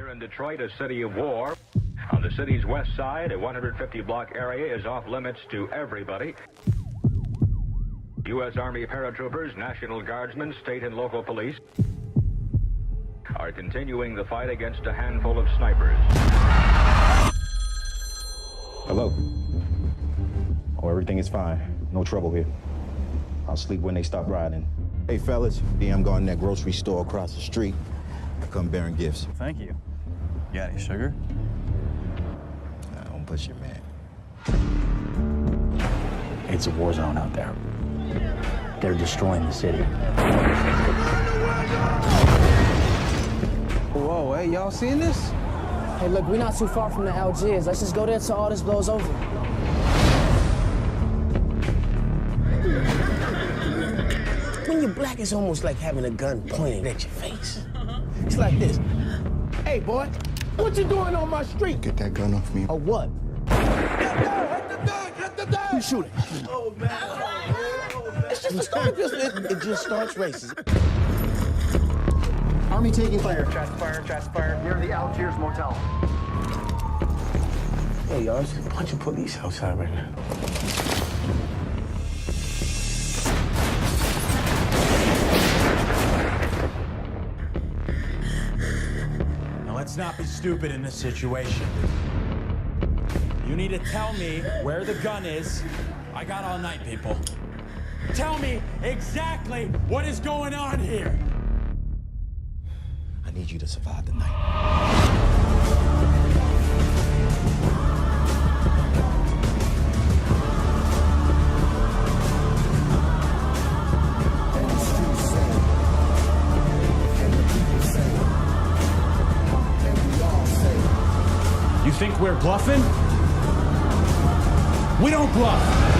Here in Detroit, a city of war. On the city's west side, a 150-block area is off limits to everybody. U.S. Army paratroopers, National Guardsmen, state and local police are continuing the fight against a handful of snipers. Hello. Oh, everything is fine. No trouble here. I'll sleep when they stop riding. Hey, fellas. I'm going to that grocery store across the street. I come bearing gifts. Thank you. You got any sugar? Don't push it, man. It's a war zone out there. They're destroying the city. Whoa, hey, y'all seen this? Hey, look, we're not too far from the Algiers. Let's just go there till all this blows over. When you're black, it's almost like having a gun pointed at your face. It's like this. Hey, boy, what you doing on my street? Get that gun off me. Or what? Hit the dog! You shoot it. Oh, man. It's just a start. It just starts races. Army taking fire. Chest fire. Near the Algiers Motel. Hey, y'all, there's a bunch of police outside right now. Now, let's not be stupid in this situation. You need to tell me where the gun is. I got all night, people. Tell me exactly what is going on here. I need you to survive the night. You think we're bluffing? We don't bluff.